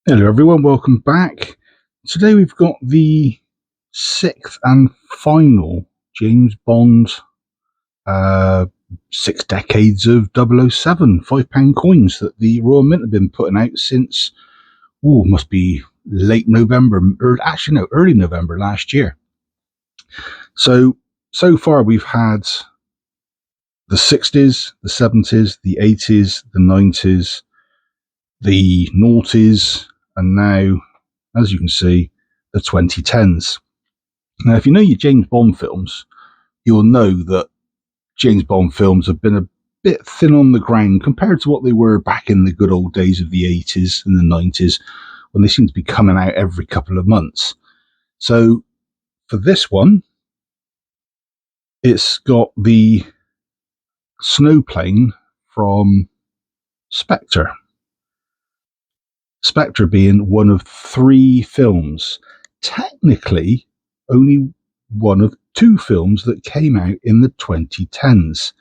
Hello everyone, welcome back. Today we've got the sixth and final James Bond 6 decades of 007 £5 coins that the Royal Mint have been putting out since, must be late November, or actually no, early November last year. So far we've had the 60s, the 70s, the 80s, the 90s, the noughties, and now, as you can see, the 2010s. Now, if you know your James Bond films, you'll know that James Bond films have been a bit thin on the ground compared to what they were back in the good old days of the 80s and the 90s, when they seem to be coming out every couple of months. So for this one, it's got the Snowplane from Spectre. Spectre being one of 3 films, technically only one of 2 films that came out in the 2010s.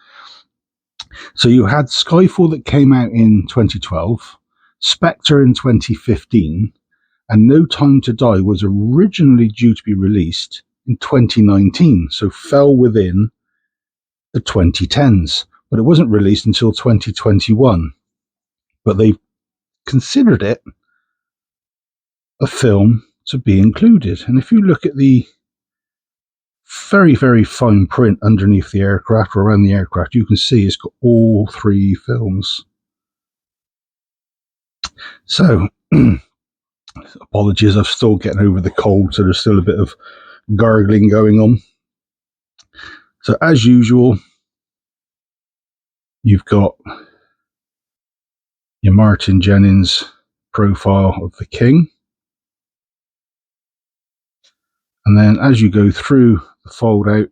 So you had Skyfall that came out in 2012, Spectre in 2015, and No Time to Die was originally due to be released in 2019, so fell within the 2010s, but it wasn't released until 2021. But they've considered it a film to be included. And if you look at the very, very fine print underneath the aircraft or around the aircraft, you can see it's got all 3 films. So, apologies, I'm still getting over the cold, so there's still a bit of gargling going on. So, as usual, you've got your Martin Jennings profile of the King. And then as you go through the fold out,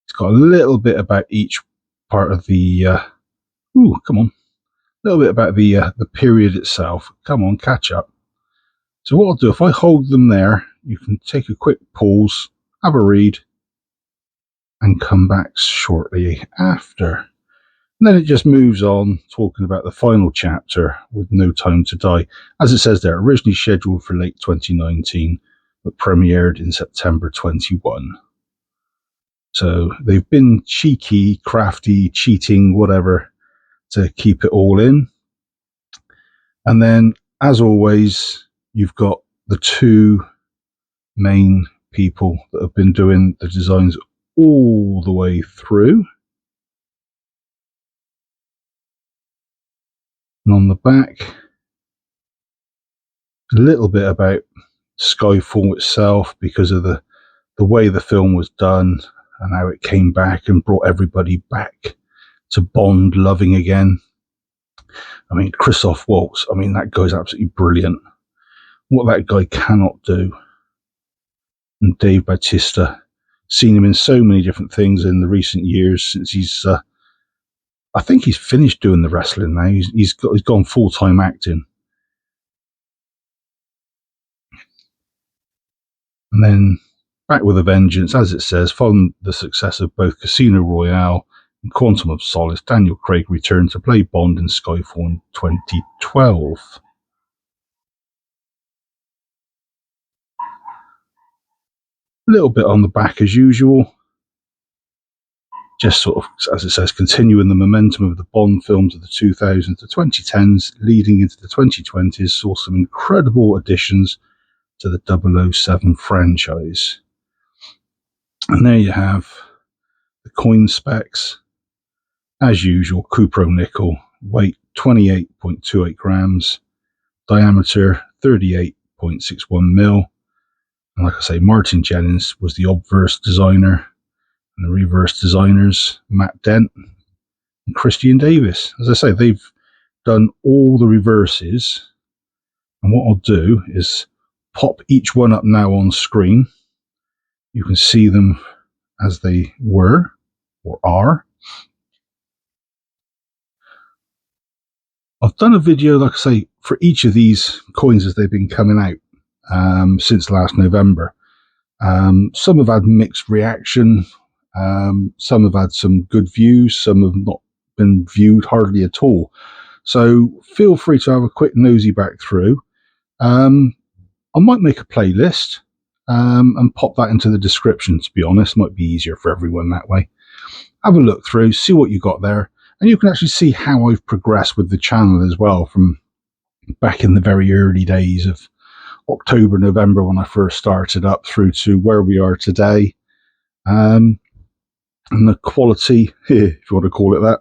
it's got a little bit about each part of the, a little bit about the period itself. Come on, catch up. So what I'll do, if I hold them there, you can take a quick pause, have a read, and come back shortly after. And then it just moves on, talking about the final chapter with No Time to Die. As it says there, originally scheduled for late 2019, but premiered in September 21. So they've been cheeky, crafty, cheating, whatever, to keep it all in. And then, as always, you've got the 2 main people that have been doing the designs all the way through. And on the back, a little bit about Skyfall itself, because of the way the film was done and how it came back and brought everybody back to Bond loving again. I mean, Christoph Waltz, that guy's absolutely brilliant. What that guy cannot do. And Dave Bautista, seen him in so many different things in the recent years since he's, I think he's finished doing the wrestling now. He's gone full-time acting. And then back with a vengeance, as it says, following the success of both Casino Royale and Quantum of Solace, Daniel Craig returned to play Bond in Skyfall in 2012. A little bit on the back as usual, just sort of, as it says, continuing the momentum of the Bond films of the 2000s to 2010s, leading into the 2020s, saw some incredible additions to the 007 franchise. And there you have the coin specs. As usual, Cupro nickel, weight 28.28 grams, diameter 38.61 mil. And like I say, Martin Jennings was the obverse designer, and the reverse designers, Matt Dent and Christian Davis. As I say, they've done all the reverses. And what I'll do is pop each one up now on screen. You can see them as they were or are. I've done a video, like I say, for each of these coins as they've been coming out since last November. Some have had mixed reaction. Some have had some good views. Some have not been viewed hardly at all. So feel free to have a quick nosy back through. I might make a playlist and pop that into the description, to be honest. Might be easier for everyone that way. Have a look through, see what you got there, and you can actually see how I've progressed with the channel as well, from back in the very early days of October, November when I first started up, through to where we are today. And the quality, if you want to call it that,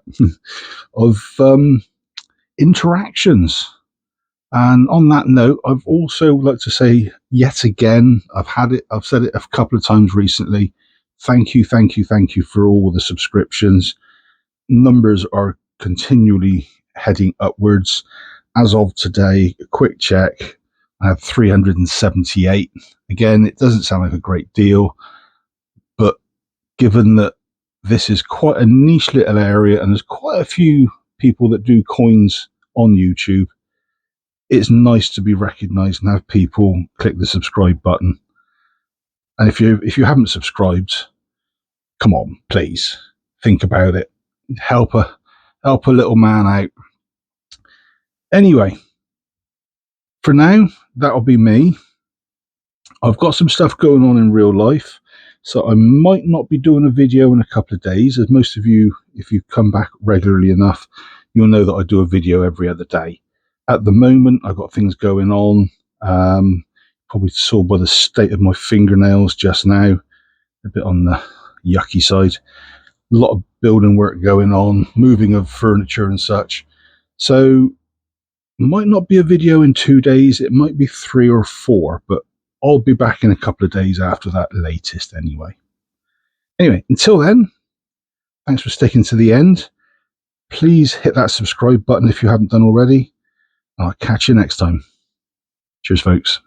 of interactions. And on that note, I've also like to say yet again, I've said it a couple of times recently. Thank you for all the subscriptions. Numbers are continually heading upwards. As of today, a quick check, I have 378. Again, it doesn't sound like a great deal, but given that this is quite a niche little area and there's quite a few people that do coins on YouTube, it's nice to be recognized and have people click the subscribe button. And if you haven't subscribed, come on, please think about it. Help a little man out. Anyway, for now, that'll be me. I've got some stuff going on in real life, so I might not be doing a video in a couple of days. As most of you, if you come back regularly enough, you'll know that I do a video every other day. At the moment, I've got things going on. Probably saw by the state of my fingernails just now, a bit on the yucky side. A lot of building work going on, moving of furniture and such. So might not be a video in 2 days, it might be 3 or 4, but I'll be back in a couple of days after that latest anyway. Anyway, until then, thanks for sticking to the end. Please hit that subscribe button if you haven't done already. I'll catch you next time. Cheers, folks.